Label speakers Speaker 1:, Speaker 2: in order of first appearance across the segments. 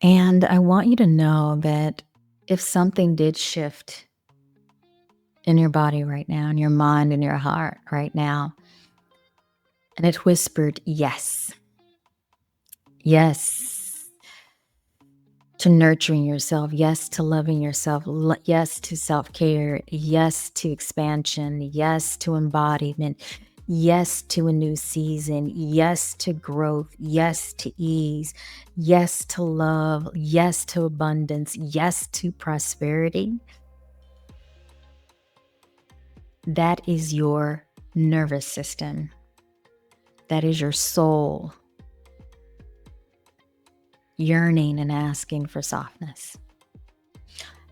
Speaker 1: And I want you to know that if something did shift in your body right now, in your mind, in your heart right now, and it whispered, yes, yes to nurturing yourself, yes to loving yourself, yes to self care, yes to expansion, yes to embodiment, yes to a new season, yes to growth, yes to ease, yes to love, yes to abundance, yes to prosperity. That is your nervous system. That is your soul yearning and asking for softness.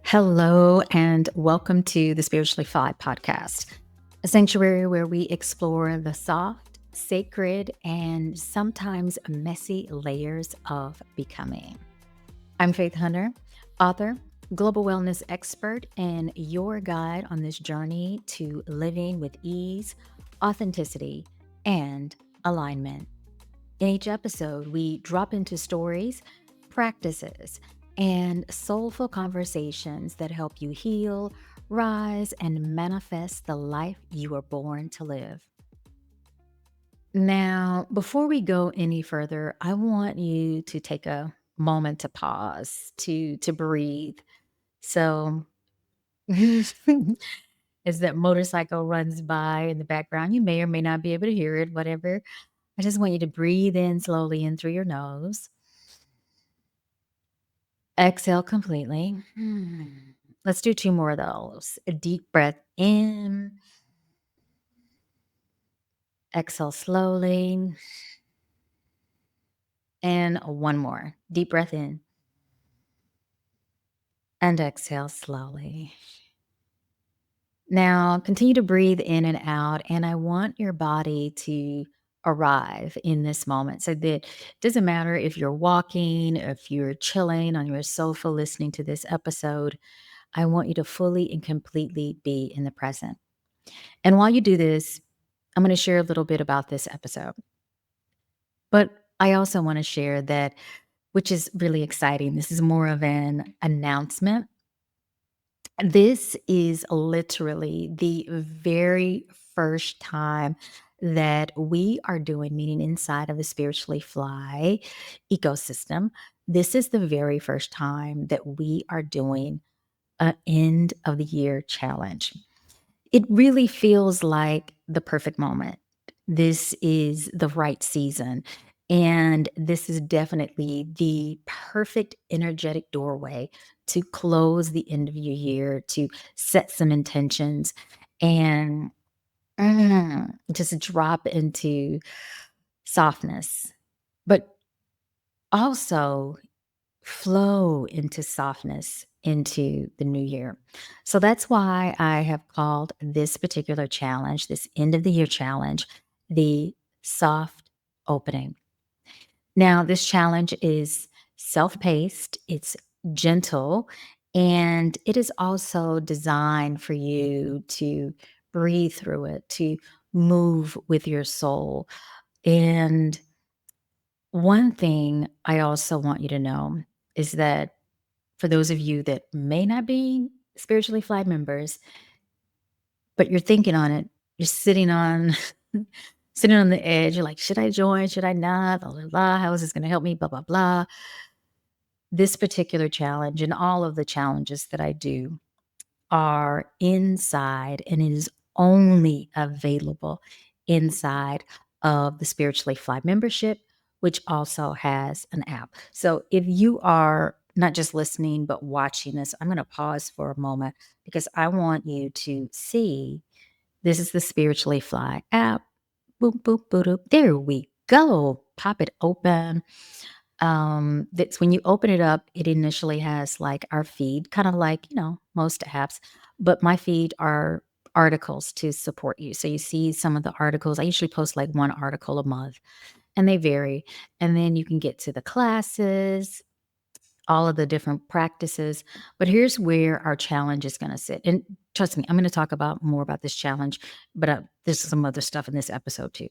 Speaker 1: Hello, and welcome to the Spiritually Fly podcast, a sanctuary where we explore the soft, sacred, and sometimes messy layers of becoming. I'm Faith Hunter, author, global wellness expert, and your guide on this journey to living with ease, authenticity, and alignment. In each episode, we drop into stories, practices, and soulful conversations that help you heal, rise, and manifest the life you were born to live. Now, before we go any further, I want you to take a moment to pause, to breathe. So, as that motorcycle runs by in the background, you may or may not be able to hear it, whatever. I just want you to breathe in slowly in through your nose. Exhale completely. Let's do 2 more of those. A deep breath in, exhale slowly, and one more. Deep breath in and exhale slowly. Now, continue to breathe in and out, and I want your body to arrive in this moment. So that it doesn't matter if you're walking, if you're chilling on your sofa listening to this episode, I want you to fully and completely be in the present. And while you do this, I'm going to share a little bit about this episode. But I also want to share that, which is really exciting. This is more of an announcement. This is literally the very first time that we are doing, meaning inside of the Spiritually Fly ecosystem. This is the very first time that we are doing an end of the year challenge. It really feels like the perfect moment. This is the right season. And this is definitely the perfect energetic doorway to close the end of your year, to set some intentions and just drop into softness, but also flow into softness into the new year. So that's why I have called this particular challenge, this end of the year challenge, the soft opening. Now, this challenge is self paced, it's gentle, and it is also designed for you to breathe through it, to move with your soul. And one thing I also want you to know is that for those of you that may not be spiritually fly members, but you're thinking on it, you're sitting on sitting on the edge. You're like, should I join? Should I not? Blah, blah, blah. How is this going to help me? Blah, blah, blah. This particular challenge and all of the challenges that I do are inside, and it is only available inside of the Spiritually Fly membership, which also has an app. So if you are not just listening, but watching this, I'm going to pause for a moment because I want you to see this is the Spiritually Fly app. Boop, boop, boop, boop. There we go. Pop it open. That's when you open it up, it initially has like our feed, kind of like, most apps, but my feed are articles to support you. So you see some of the articles. I usually post like one article a month and they vary. And then you can get to the classes, all of the different practices. But here's where our challenge is going to sit. And trust me, I'm going to talk about more about this challenge, but there's some other stuff in this episode too.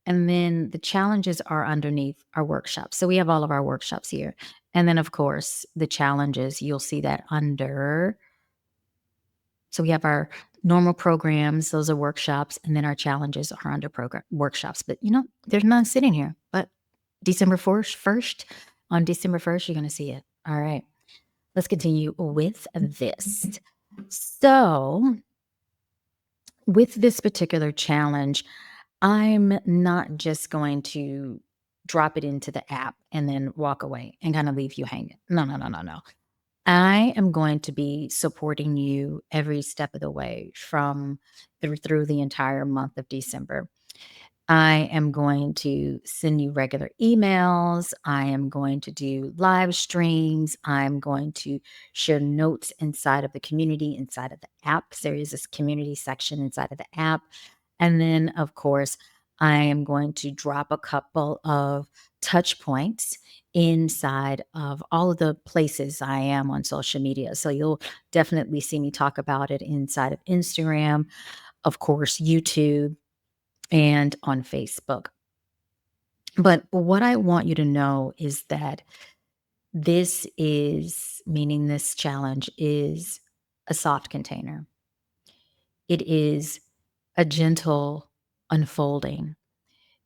Speaker 1: And then the challenges are underneath our workshops. So we have all of our workshops here. And then, of course, the challenges, you'll see that under. So we have our normal programs, those are workshops, and then our challenges are under program workshops. But there's none sitting here. But December 1st, on December 1st, you're going to see it. All right. Let's continue with this. So, with this particular challenge, I'm not just going to drop it into the app and then walk away and kind of leave you hanging. No, no, no, no, no. I am going to be supporting you every step of the way from through the entire month of December. I am going to send you regular emails. I am going to do live streams. I'm going to share notes inside of the community, inside of the app. 'Cause there is this community section inside of the app. And then, of course, I am going to drop a couple of touch points inside of all of the places I am on social media. So you'll definitely see me talk about it inside of Instagram, of course, YouTube, and on Facebook. But what I want you to know is that this is, meaning this challenge is a soft container. It is a gentle unfolding.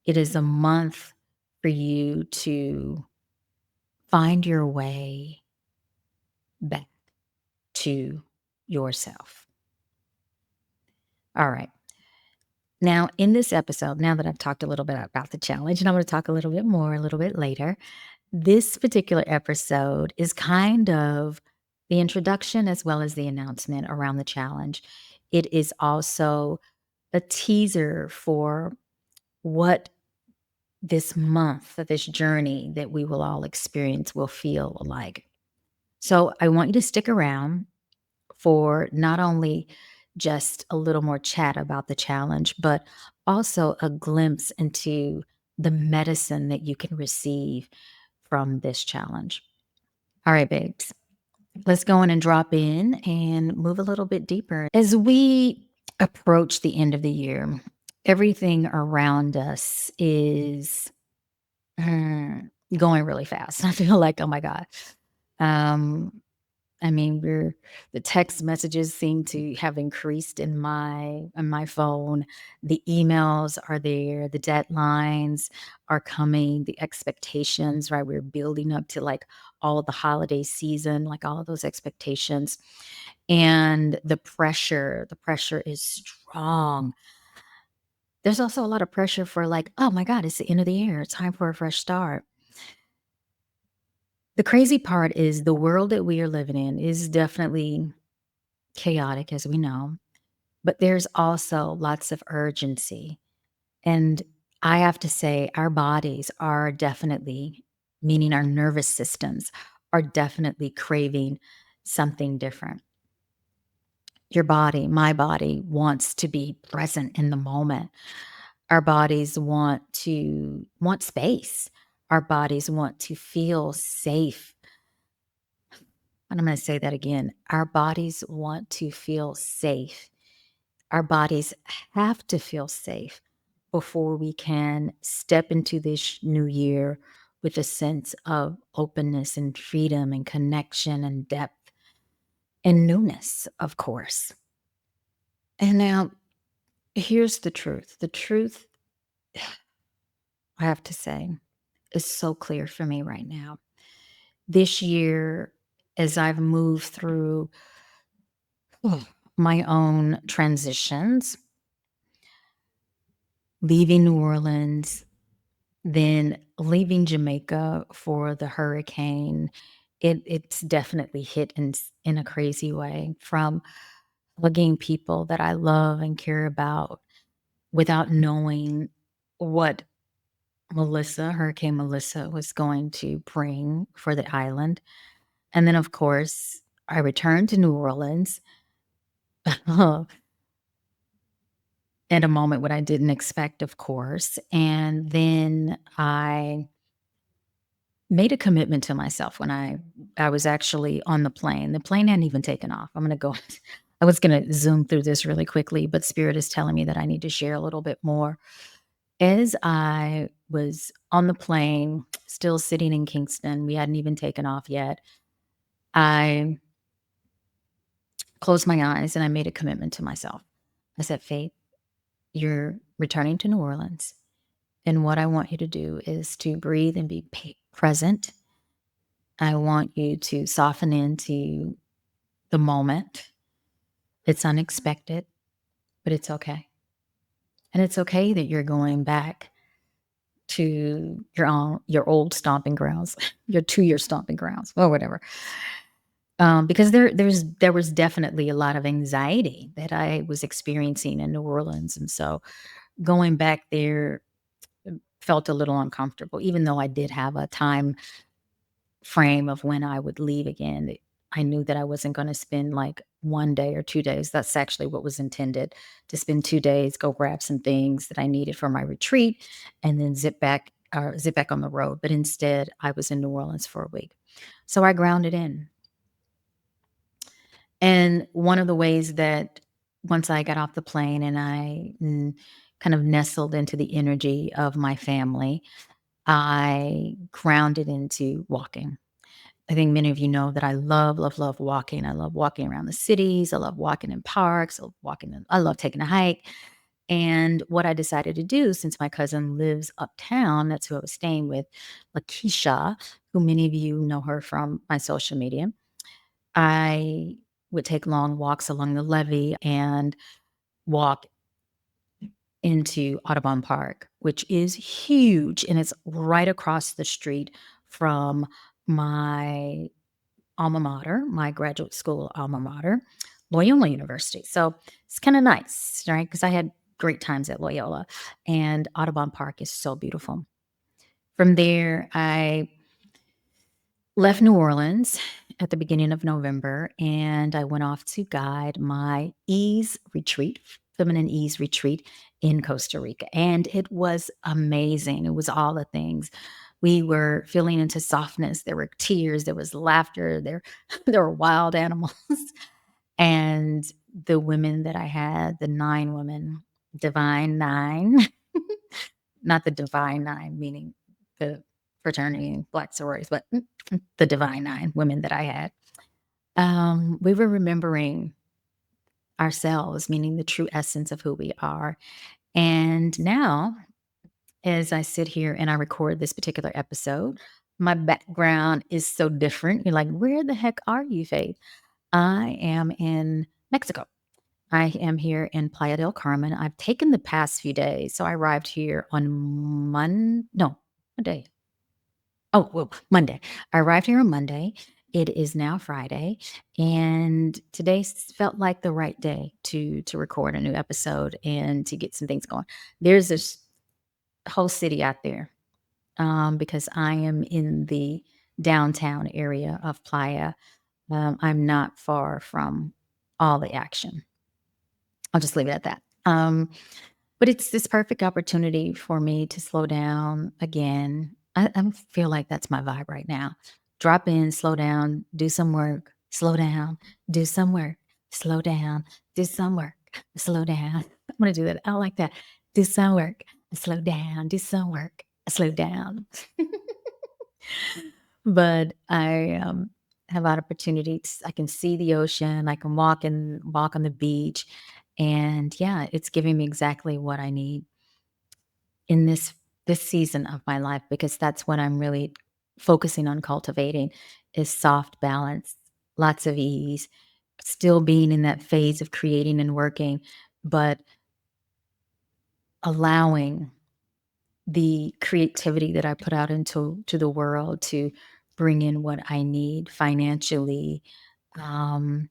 Speaker 1: It is a month for you to find your way back to yourself. All right. Now, in this episode, now that I've talked a little bit about the challenge, and I'm going to talk a little bit more a little bit later, this particular episode is kind of the introduction as well as the announcement around the challenge. It is also a teaser for what this month, this journey that we will all experience will feel like. So I want you to stick around for not only just a little more chat about the challenge, but also a glimpse into the medicine that you can receive from this challenge. All right, babes, let's go in and drop in and move a little bit deeper. As we approach the end of the year, everything around us is going really fast. I feel like, oh my God. Um, I mean, the text messages seem to have increased in my phone. The emails are there, the deadlines are coming, the expectations, right? We're building up to like all of the holiday season, like all of those expectations. And the pressure is strong. There's also a lot of pressure for like, oh my God, it's the end of the year. It's time for a fresh start. The crazy part is the world that we are living in is definitely chaotic, as we know, but there's also lots of urgency. And I have to say, our bodies are definitely, meaning our nervous systems, are definitely craving something different. Your body, my body, wants to be present in the moment. Our bodies want space. Our bodies want to feel safe. And I'm going to say that again. Our bodies want to feel safe. Our bodies have to feel safe before we can step into this new year with a sense of openness and freedom and connection and depth and newness, of course. And now, here's the truth. The truth, I have to say, is so clear for me right now. This year, as I've moved through my own transitions, leaving New Orleans, then leaving Jamaica for the hurricane, it's definitely hit in a crazy way, from hugging people that I love and care about without knowing what Hurricane Melissa was going to bring for the island. And then, of course, I returned to New Orleans at a moment when I didn't expect, of course. And then I made a commitment to myself when I was actually on the plane. The plane hadn't even taken off. I'm gonna go I was gonna zoom through this really quickly, but Spirit is telling me that I need to share a little bit more. As I was on the plane, still sitting in Kingston, we hadn't even taken off yet. I closed my eyes and I made a commitment to myself. I said, Faith, you're returning to New Orleans. And what I want you to do is to breathe and be present. I want you to soften into the moment. It's unexpected, but it's okay. And it's okay that you're going back to your old stomping grounds, your 2 year stomping grounds, or whatever. Because there was definitely a lot of anxiety that I was experiencing in New Orleans, and so going back there felt a little uncomfortable, even though I did have a time frame of when I would leave again. I knew that I wasn't going to spend like 1 day or 2 days. That's actually what was intended, to spend 2 days, go grab some things that I needed for my retreat, and then zip back on the road. But instead, I was in New Orleans for a week, so I grounded in. And one of the ways that once I got off the plane and I kind of nestled into the energy of my family, I grounded into walking. I think many of you know that I love, love, love walking. I love walking around the cities. I love walking in parks. I love taking a hike. And what I decided to do, since my cousin lives uptown, that's who I was staying with, Lakeisha, who many of you know her from my social media. I would take long walks along the levee and walk into Audubon Park, which is huge, and it's right across the street from my alma mater, my graduate school alma mater, Loyola University. So it's kind of nice, right? Because I had great times at Loyola, and Audubon Park is so beautiful. From there, I left New Orleans at the beginning of November, and I went off to guide my ease retreat, feminine ease retreat in Costa Rica. And it was amazing. It was all the things. We were feeling into softness. There were tears, there was laughter, there were wild animals. And the women that I had, the 9 women, divine 9, not the divine 9, meaning the fraternity and black sororities, but the divine 9 women that I had. We were remembering ourselves, meaning the true essence of who we are. And now, as I sit here and I record this particular episode, my background is so different. You're like, where the heck are you, Faith? I am in Mexico. I am here in Playa del Carmen. I've taken the past few days. So I arrived here on Monday. Oh, well, Monday. I arrived here on Monday. It is now Friday, and today felt like the right day to record a new episode and to get some things going. There's this whole city out there, because I am in the downtown area of Playa. I'm not far from all the action. I'll just leave it at that. But it's this perfect opportunity for me to slow down again. I feel like that's my vibe right now. Drop in, slow down, do some work, slow down, do some work, slow down, do some work, slow down. I'm going to do that. I like that. Do some work, slow down, do some work, slow down. But I have an opportunity. I can see the ocean. I can walk on the beach, and yeah, it's giving me exactly what I need in this season of my life, because that's what I'm really focusing on cultivating, is soft balance, lots of ease, still being in that phase of creating and working, but allowing the creativity that I put out to the world to bring in what I need financially, um,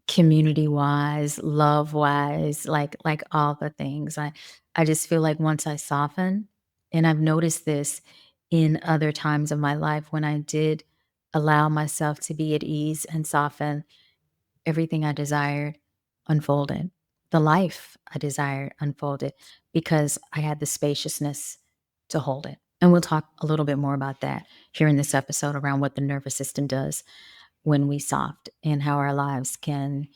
Speaker 1: community wise, love wise, like all the things. I just feel like once I soften, and I've noticed this in other times of my life when I did allow myself to be at ease and soften, everything I desired unfolded. The life I desired unfolded because I had the spaciousness to hold it. And we'll talk a little bit more about that here in this episode around what the nervous system does when we soft, and how our lives can,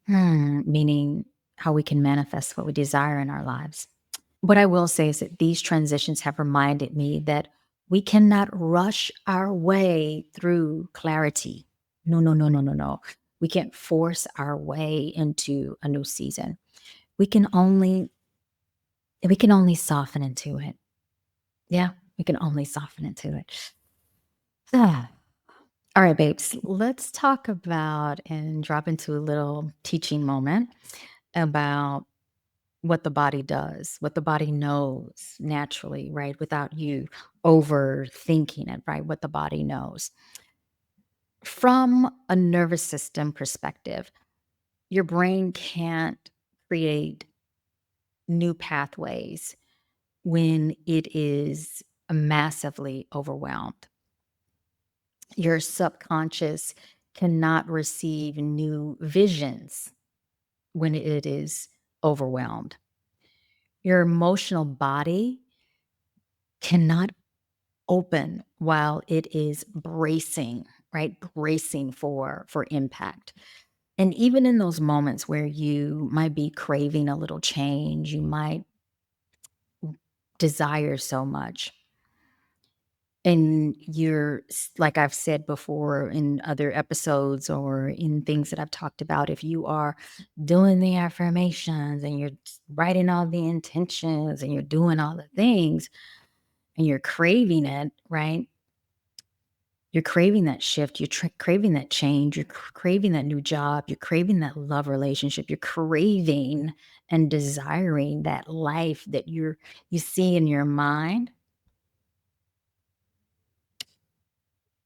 Speaker 1: meaning how we can manifest what we desire in our lives. What I will say is that these transitions have reminded me that we cannot rush our way through clarity. No, no, no, no, no, no. We can't force our way into a new season. We can only we can only soften into it. Yeah, we can only soften into it. Ah. All right, babes, let's talk about and drop into a little teaching moment about what the body does, what the body knows naturally, right? Without you overthinking it, right? What the body knows. From a nervous system perspective, your brain can't create new pathways when it is massively overwhelmed. Your subconscious cannot receive new visions when it is overwhelmed. Your emotional body cannot open while it is bracing, right? Bracing for impact. And even in those moments where you might be craving a little change, you might desire so much. And like I've said before in other episodes or in things that I've talked about, if you are doing the affirmations and you're writing all the intentions and you're doing all the things and you're craving it, right? You're craving that shift, you're craving that change, you're craving that new job, you're craving that love relationship, you're craving and desiring that life that you see in your mind.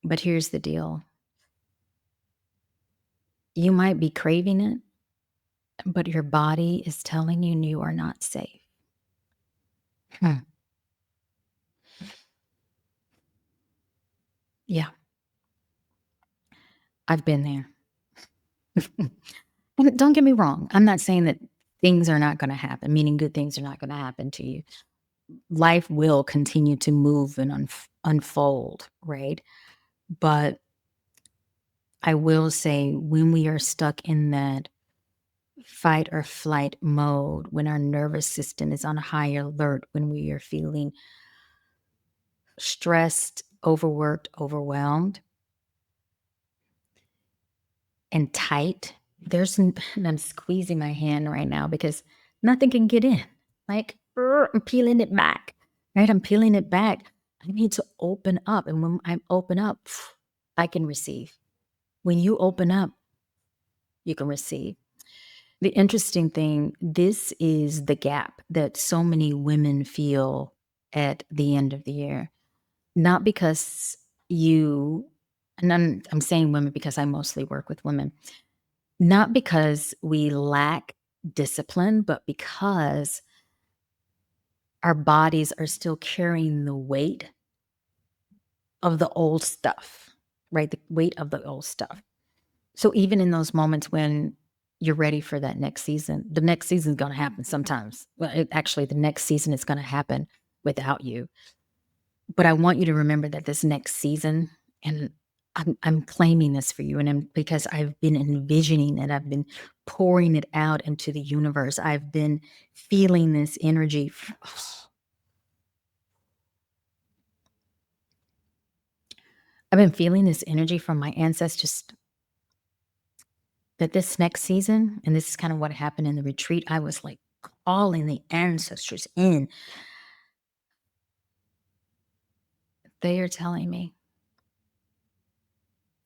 Speaker 1: But here's the deal. You might be craving it, but your body is telling you you are not safe. Hmm. Yeah, I've been there. And don't get me wrong. I'm not saying that things are not going to happen, meaning good things are not going to happen to you. Life will continue to move and unfold, right? But I will say when we are stuck in that fight or flight mode, when our nervous system is on high alert, when we are feeling stressed, overworked, overwhelmed, and tight, and I'm squeezing my hand right now because nothing can get in. Like, I'm peeling it back, right? I'm peeling it back. I need to open up. And when I open up, I can receive. When you open up, you can receive. The interesting thing, this is the gap that so many women feel at the end of the year. Not because you, and I'm saying women because I mostly work with women, not because we lack discipline, but because our bodies are still carrying the weight of the old stuff, right? The weight of the old stuff. So even in those moments when you're ready for that next season, the next season is going to happen sometimes. Well, actually, the next season is going to happen without you. But I want you to remember that this next season, and I'm claiming this for you, and because I've been envisioning it, I've been pouring it out into the universe. I've been feeling this energy. I've been feeling this energy from my ancestors that this next season, and this is kind of what happened in the retreat, I was like calling the ancestors in. They are telling me,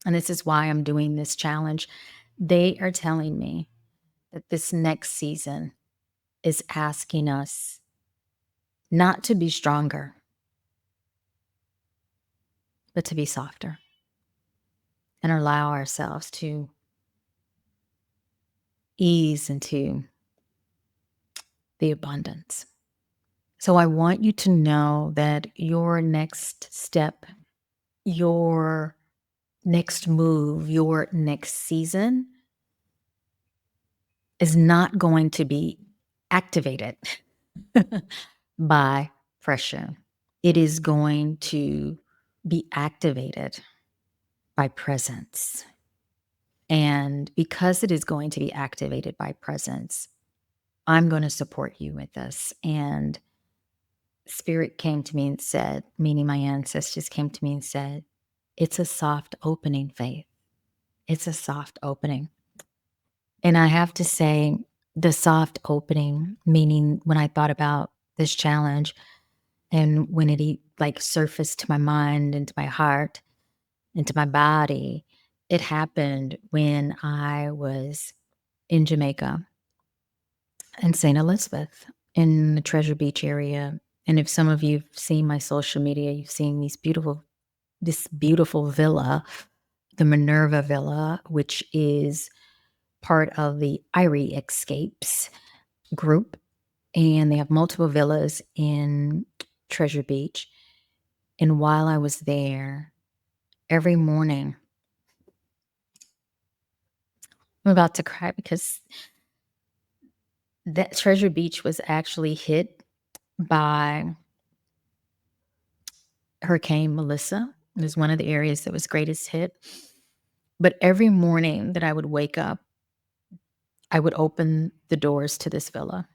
Speaker 1: and this is why I'm doing this challenge. They are telling me that this next season is asking us not to be stronger, but to be softer and allow ourselves to ease into the abundance. So I want you to know that your next step, your next move, your next season is not going to be activated by pressure. It is going to be activated by presence. And because it is going to be activated by presence, I'm going to support you with this. And Spirit came to me and said, meaning my ancestors came to me and said, it's a soft opening, Faith. It's a soft opening. And I have to say, the soft opening, meaning when I thought about this challenge and when like surfaced to my mind and to my heart, into my body, it happened when I was in Jamaica and St. Elizabeth in the Treasure Beach area. And if some of you've seen my social media, you've seen this beautiful villa, the Minerva Villa, which is part of the Irie Escapes group. And they have multiple villas in Treasure Beach. And while I was there, every morning, I'm about to cry because that Treasure Beach was actually hit by Hurricane Melissa. It was one of the areas that was greatest hit. But every morning that I would wake up, I would open the doors to this villa.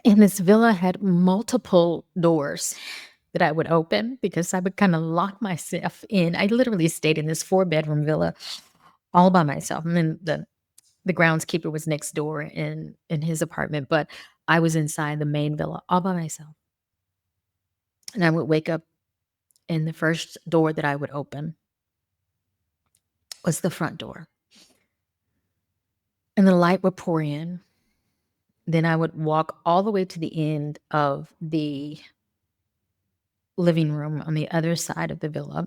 Speaker 1: And this villa had multiple doors that I would open because I would kind of lock myself in. I literally stayed in this 4-bedroom villa all by myself. And then the groundskeeper was next door in his apartment, but I was inside the main villa all by myself. And I would wake up, and the first door that I would open was the front door. And the light would pour in. Then I would walk all the way to the end of the living room on the other side of the villa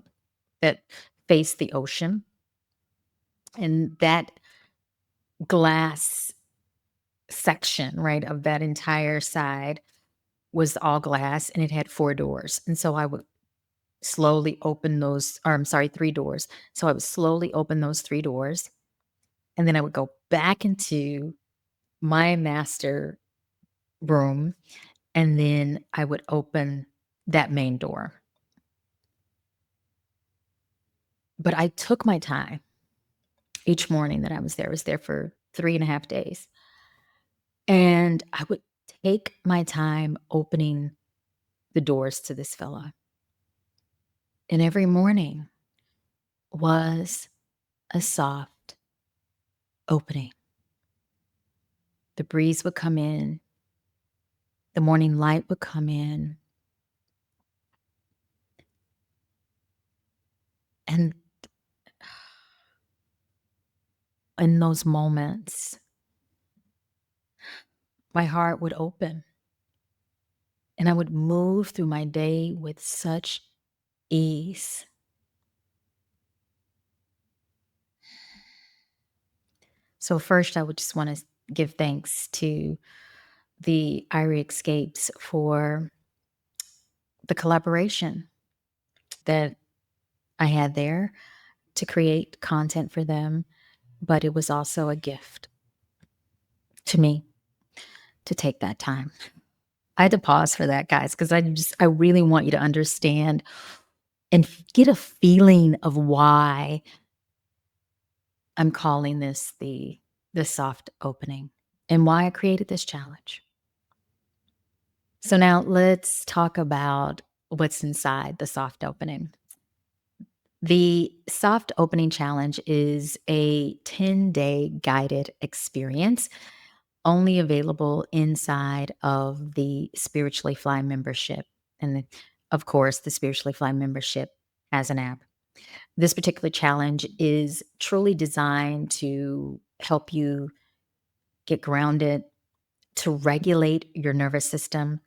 Speaker 1: that faced the ocean. And that glass section, right, of that entire side was all glass and it had 4 doors. And so I would slowly open those, or I'm sorry, 3 doors. So I would slowly open those 3 doors. And then I would go back into my master room. And then I would open that main door. But I took my time each morning that I was there. I was there for 3.5 days. And I would take my time opening the doors to this villa. And every morning was a soft opening. The breeze would come in, the morning light would come and in those moments, my heart would open and I would move through my day with such ease. So, first, I would just want to give thanks to the Irie Escapes for the collaboration that I had there to create content for them, but it was also a gift to me to take that time. I had to pause for that, guys, because I really want you to understand and get a feeling of why I'm calling this the soft opening and why I created this challenge. So now let's talk about what's inside the soft opening. The soft opening challenge is a 10-day guided experience only available inside of the Spiritually Fly membership. And of course, the Spiritually Fly membership has an app. This particular challenge is truly designed to help you get grounded, to regulate your nervous system,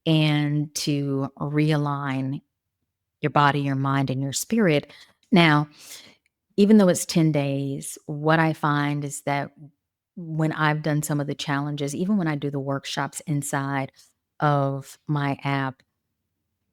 Speaker 1: and to realign your body, your mind, and your spirit. Now, even though it's 10 days, what I find is that when I've done some of the challenges, even when I do the workshops inside of my app,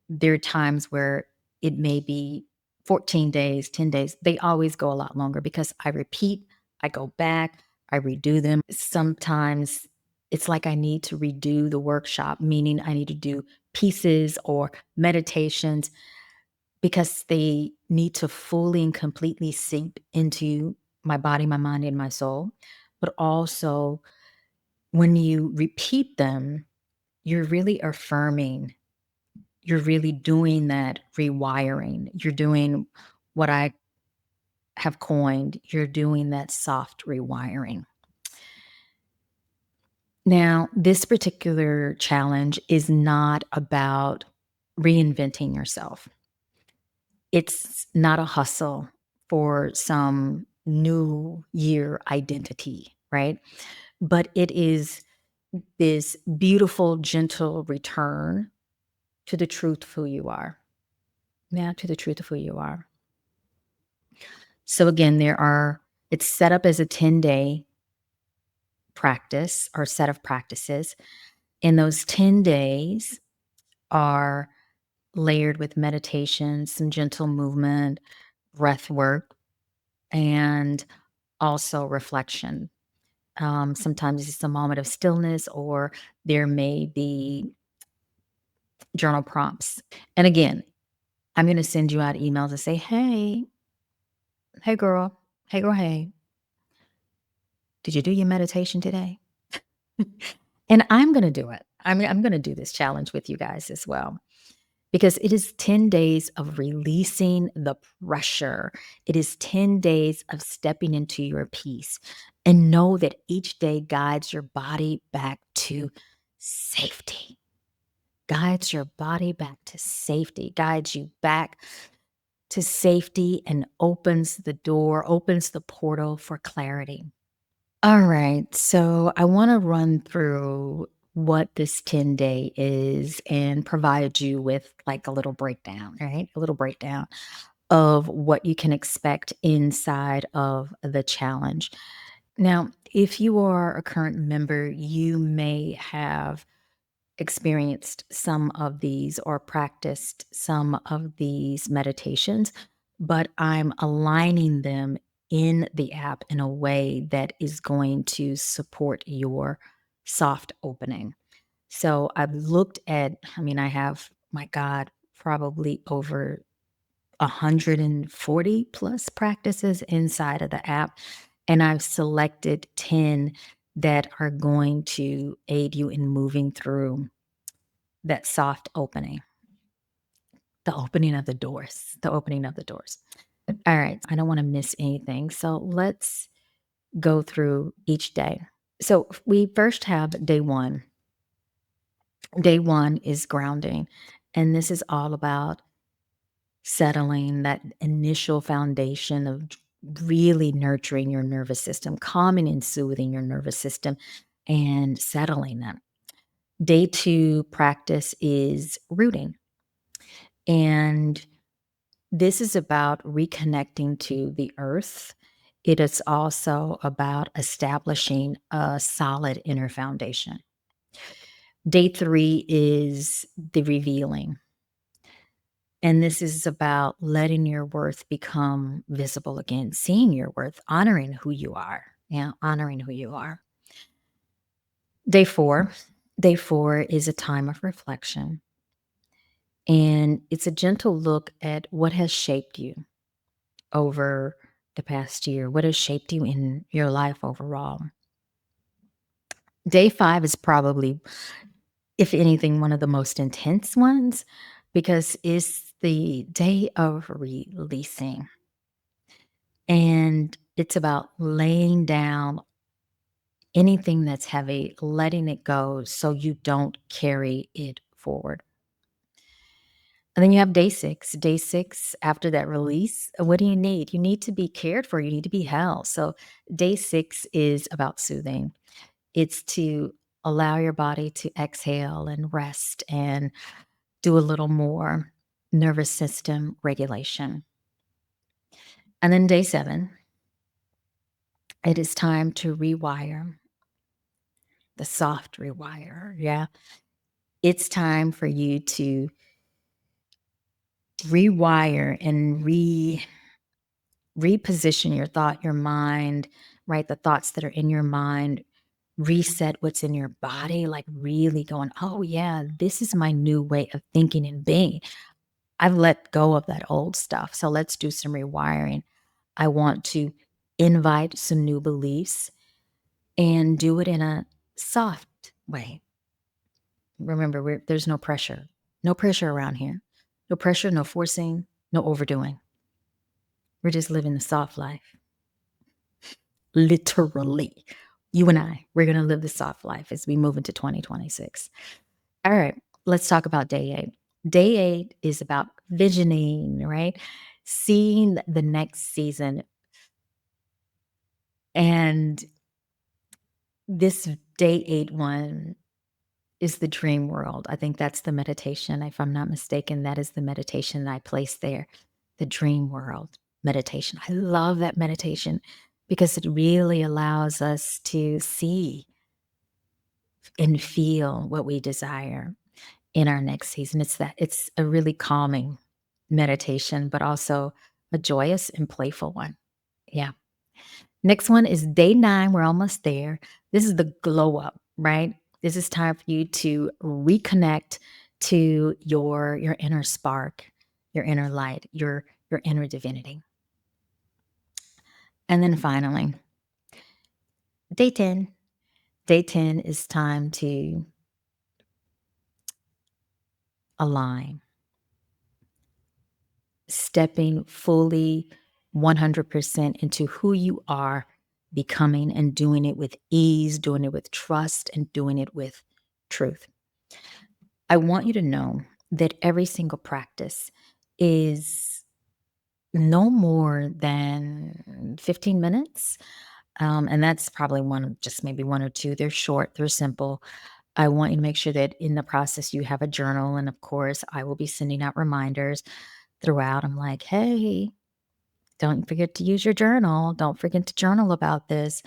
Speaker 1: there are times where it may be 14 days, 10 days. They always go a lot longer because I repeat, I go back, I redo them. Sometimes it's like I need to redo the workshop, meaning I need to do pieces or meditations because they need to fully and completely sink into my body, my mind, and my soul. But also, when you repeat them, you're really affirming, you're really doing that rewiring. You're doing what I have coined, you're doing that soft rewiring. Now, this particular challenge is not about reinventing yourself. It's not a hustle for some new year identity, right? But it is this beautiful, gentle return to the truth of who you are. Yeah, to the truth of who you are. So again, it's set up as a 10-day practice or set of practices. And those 10 days are layered with meditation, some gentle movement, breath work, and also reflection. Sometimes it's a moment of stillness, or there may be journal prompts. And again, I'm going to send you out emails and say, hey, girl, hey, did you do your meditation today? And I'm going to do it. I'm going to do this challenge with you guys as well. Because it is 10 days of releasing the pressure. It is 10 days of stepping into your peace. And know that each day guides your body back to safety. Guides your body back to safety. Guides you back to safety and opens the door, opens the portal for clarity. All right. So I want to run through what this 10-day is and provide you with like a little breakdown, right? A little breakdown of what you can expect inside of the challenge. Now, if you are a current member, you may have experienced some of these or practiced some of these meditations, but I'm aligning them in the app in a way that is going to support your soft opening. So I've looked at, I have, my God, probably over 140 plus practices inside of the app. And I've selected 10 that are going to aid you in moving through that soft opening, the opening of the doors, the opening of the doors. All right. I don't want to miss anything. So let's go through each day. So we first have day one. Day one is grounding. And this is all about settling that initial foundation of really nurturing your nervous system, calming and soothing your nervous system, and settling them. Day two practice is rooting. And this is about reconnecting to the earth. It is also about establishing a solid inner foundation. Day three is the revealing. And this is about letting your worth become visible again, seeing your worth, honoring who you are. Yeah, honoring who you are. Day four. Day four is a time of reflection. And it's a gentle look at what has shaped you over the past year, what has shaped you in your life overall. Day five is probably, if anything, one of the most intense ones because it's the day of releasing. And it's about laying down anything that's heavy, letting it go so you don't carry it forward. And then you have day six. Day six, after that release, what do you need? You need to be cared for. You need to be held. So, day six is about soothing. It's to allow your body to exhale and rest and do a little more nervous system regulation. And then day seven, it is time to rewire, the soft rewire. Yeah. It's time for you to rewire and reposition your thought, your mind, right? The thoughts that are in your mind, reset what's in your body, like really going, oh, yeah, this is my new way of thinking and being. I've let go of that old stuff. So let's do some rewiring. I want to invite some new beliefs, and do it in a soft way. Remember, there's no pressure. No pressure around here. No pressure, no forcing, no overdoing. We're just living the soft life. Literally. You and I, we're going to live the soft life as we move into 2026. All right, let's talk about day 8. Day 8 is about visioning, right? Seeing the next season. And this day 8 one is the dream world. I think that's the meditation. If I'm not mistaken, that is the meditation that I placed there. The dream world meditation. I love that meditation because it really allows us to see and feel what we desire in our next season. It's a really calming meditation, but also a joyous and playful one. Yeah. Next one is day 9. We're almost there. This is the glow up, right? This is time for you to reconnect to your inner spark, your inner light, your inner divinity. And then finally, day 10. Day 10 is time to align, stepping fully 100% into who you are becoming, and doing it with ease, doing it with trust, and doing it with truth. I want you to know that every single practice is no more than 15 minutes. And that's probably just maybe one or two. They're short, they're simple. I want you to make sure that in the process you have a journal. And of course, I will be sending out reminders throughout. I'm like, hey, don't forget to use your journal. Don't forget to journal about this.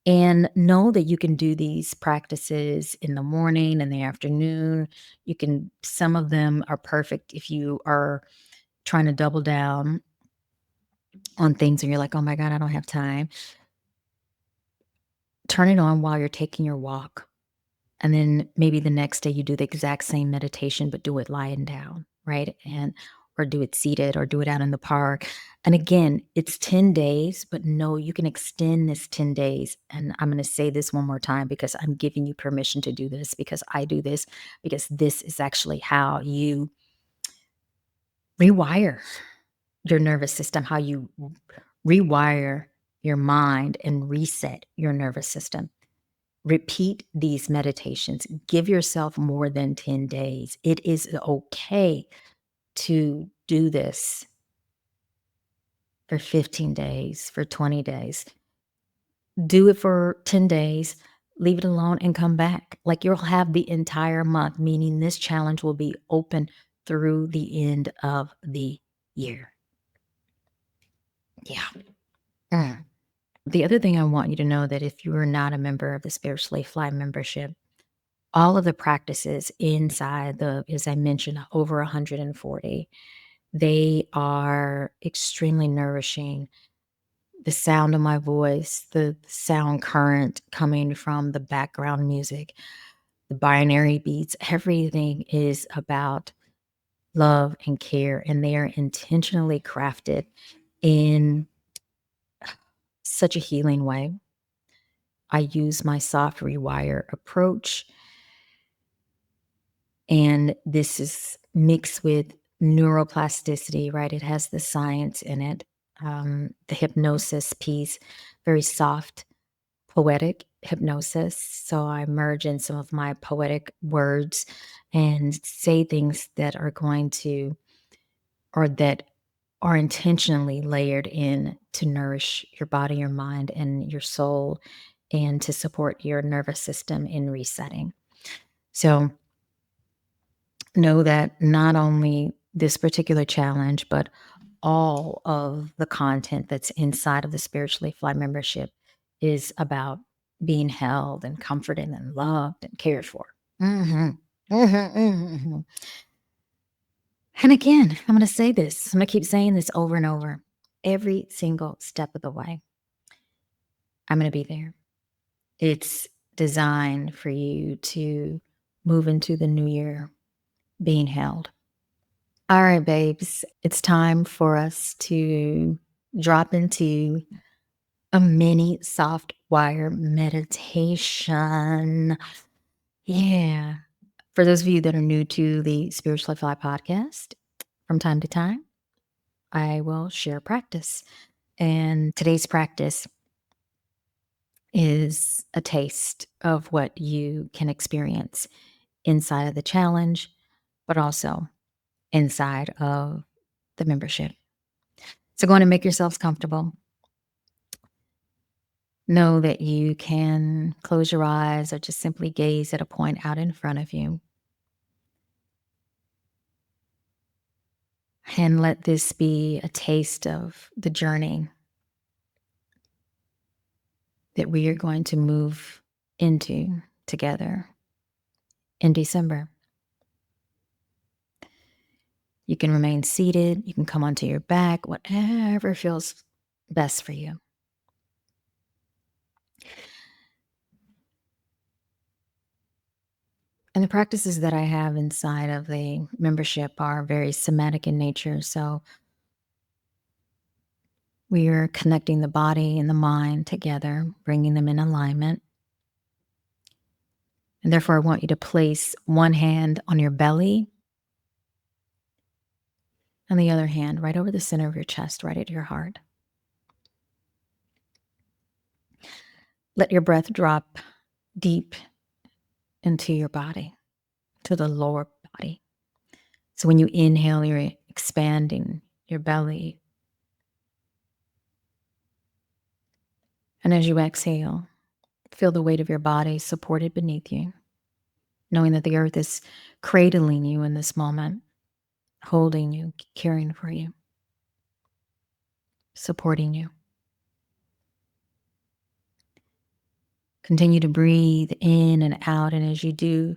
Speaker 1: And know that you can do these practices in the morning and the afternoon. Some of them are perfect if you are trying to double down on things and you're like, oh my God, I don't have time. Turn it on while you're taking your walk. And then maybe the next day you do the exact same meditation, but do it lying down, right? Or do it seated or do it out in the park. And again, it's 10 days, but no, you can extend this 10 days. And I'm going to say this one more time because I'm giving you permission to do this, because I do this, because this is actually how you rewire your nervous system, how you rewire your mind and reset your nervous system. Repeat these meditations. Give yourself more than 10 days. It is okay to do this for 15 days, for 20 days. Do it for 10 days, leave it alone, and come back. Like, you'll have the entire month, meaning this challenge will be open through the end of the year. Yeah. Mm. The other thing I want you to know, that if you are not a member of the Spiritually Fly membership, all of the practices inside as I mentioned, over 140, they are extremely nourishing. The sound of my voice, the sound current coming from the background music, the binary beats, everything is about love and care, and they are intentionally crafted in such a healing way. I use my soft rewire approach, and this is mixed with neuroplasticity, right? It has the science in it, the hypnosis piece, very soft, poetic hypnosis. So I merge in some of my poetic words and say things that are going to, or that are intentionally layered in to nourish your body, your mind, and your soul, and to support your nervous system in resetting. So know that not only this particular challenge, but all of the content that's inside of the Spiritually Fly membership is about being held and comforted and loved and cared for. Mhm. Mhm, mhm, mhm. And again, I'm going to say this. I'm going to keep saying this over and over. Every single step of the way, I'm going to be there. It's designed for you to move into the new year being held. All right, babes, it's time for us to drop into a mini soft wire meditation. Yeah. For those of you that are new to the Spiritually Fly podcast, from time to time, I will share practice. And today's practice is a taste of what you can experience inside of the challenge, but also inside of the membership. So, go on and make yourselves comfortable. Know that you can close your eyes or just simply gaze at a point out in front of you. And let this be a taste of the journey that we are going to move into together in December. You can remain seated, you can come onto your back, whatever feels best for you. And the practices that I have inside of the membership are very somatic in nature. So we are connecting the body and the mind together, bringing them in alignment. And therefore, I want you to place one hand on your belly and the other hand right over the center of your chest, right at your heart. Let your breath drop deep into your body, to the lower body. So when you inhale, you're expanding your belly. And as you exhale, feel the weight of your body supported beneath you, knowing that the earth is cradling you in this moment, holding you, caring for you, supporting you. Continue to breathe in and out. And as you do,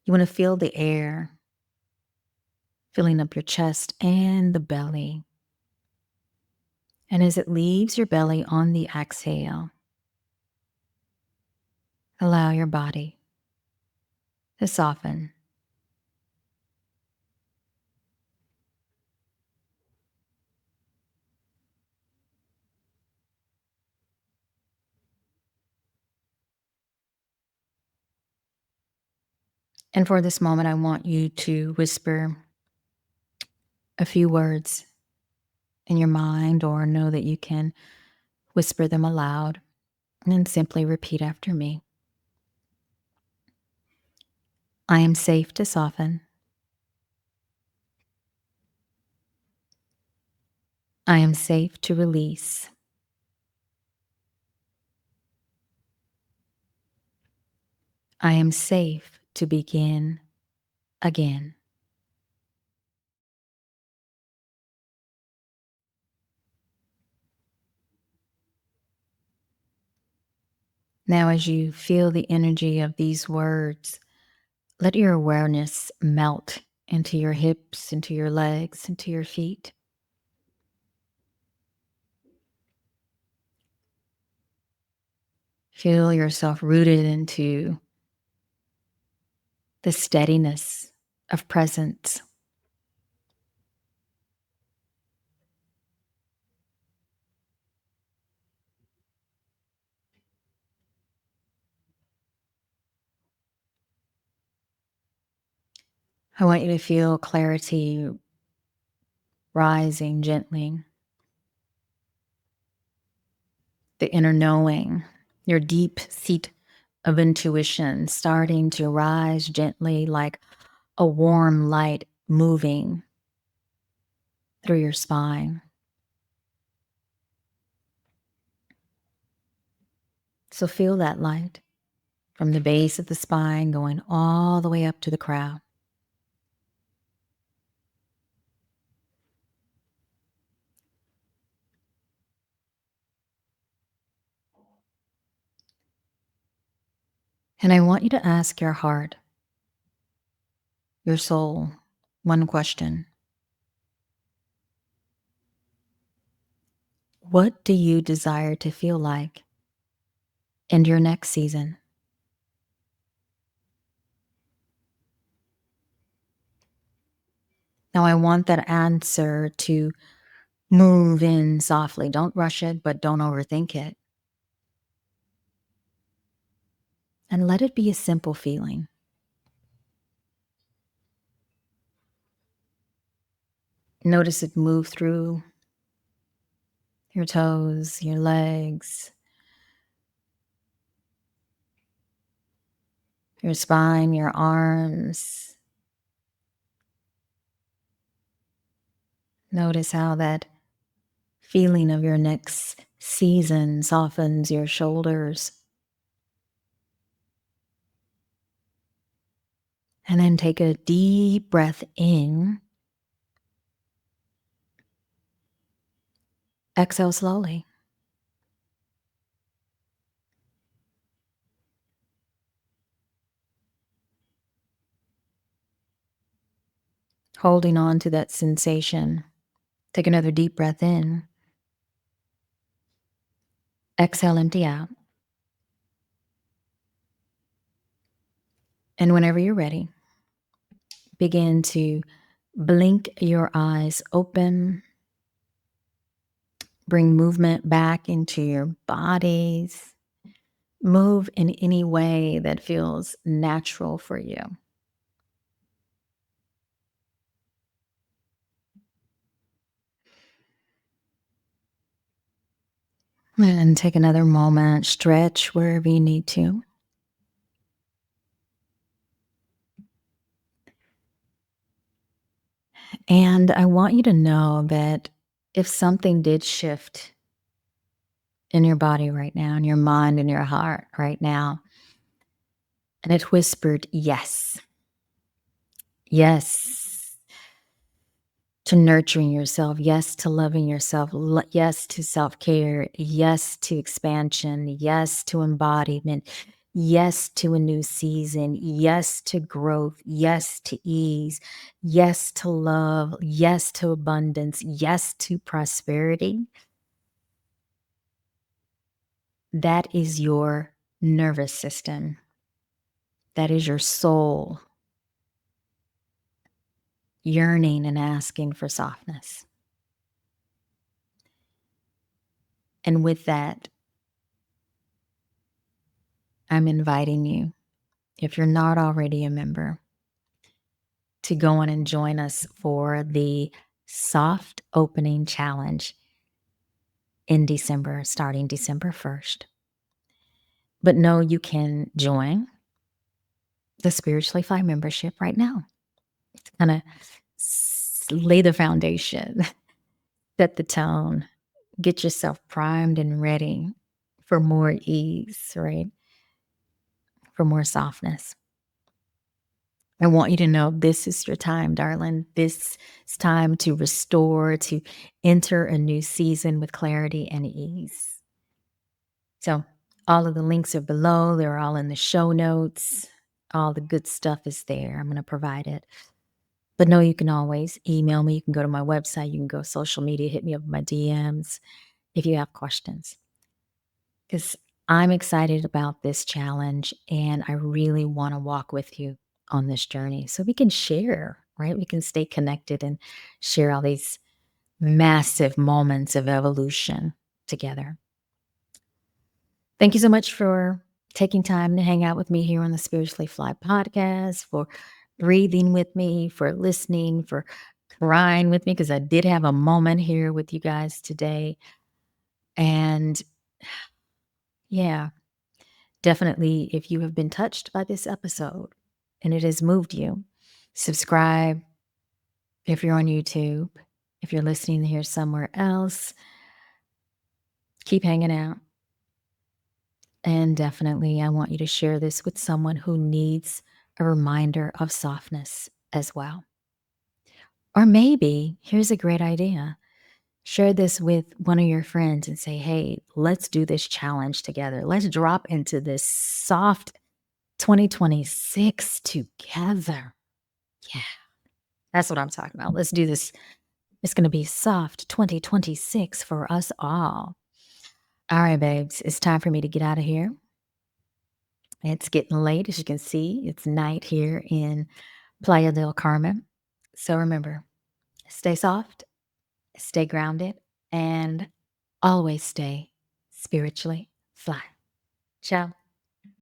Speaker 1: you want to feel the air filling up your chest and the belly. And as it leaves your belly on the exhale, allow your body to soften. And for this moment, I want you to whisper a few words in your mind, or know that you can whisper them aloud, and then simply repeat after me. I am safe to soften. I am safe to release. I am safe to begin again. Now, as you feel the energy of these words, let your awareness melt into your hips, into your legs, into your feet. Feel yourself rooted into the steadiness of presence. I want you to feel clarity rising gently, the inner knowing, your deep seat of intuition starting to rise gently like a warm light moving through your spine. So feel that light from the base of the spine going all the way up to the crown. And I want you to ask your heart, your soul, one question. What do you desire to feel like in your next season? Now, I want that answer to move in softly. Don't rush it, but don't overthink it. and let it be a simple feeling. Notice it move through your toes, your legs, your spine, your arms. Notice how that feeling of your next season softens your shoulders. And then take a deep breath in. Exhale slowly. Holding on to that sensation. Take another deep breath in. Exhale, empty out. And whenever you're ready, begin to blink your eyes open. Bring movement back into your bodies. Move in any way that feels natural for you. And take another moment, stretch wherever you need to. And I want you to know that if something did shift in your body right now, in your mind, in your heart right now, and it whispered, yes, yes to nurturing yourself, yes to loving yourself, yes to self care, yes to expansion, yes to embodiment, yes to a new season, yes to growth, yes to ease, yes to love, yes to abundance, yes to prosperity. That is your nervous system. That is your soul yearning and asking for softness. And with that, I'm inviting you, if you're not already a member, to go on and join us for the soft opening challenge in December, starting December 1st. But no, you can join the Spiritually Fly membership right now. It's kind of lay the foundation, set the tone, get yourself primed and ready for more ease, right? For more softness. I want you to know this is your time, darling. This is time to restore, to enter a new season with clarity and ease. So, all of the links are below. They're all in the show notes. All the good stuff is there. I'm going to provide it. But no, you can always email me. You can go to my website. You can go social media, hit me up with my DMs if you have questions. Because I'm excited about this challenge and I really want to walk with you on this journey so we can share, right? We can stay connected and share all these massive moments of evolution together. Thank you so much for taking time to hang out with me here on the Spiritually Fly podcast, for breathing with me, for listening, for crying with me, because I did have a moment here with you guys today. And yeah, definitely, if you have been touched by this episode and it has moved you, subscribe if you're on YouTube. If you're listening here somewhere else, keep hanging out. And definitely, I want you to share this with someone who needs a reminder of softness as well. Or maybe, here's a great idea. Share this with one of your friends and say, hey, let's do this challenge together. Let's drop into this soft 2026 together. Yeah, that's what I'm talking about. Let's do this. It's going to be soft 2026 for us all. All right, babes, it's time for me to get out of here. It's getting late, as you can see. It's night here in Playa del Carmen. So remember, stay soft, stay grounded, and always stay spiritually fly. Ciao.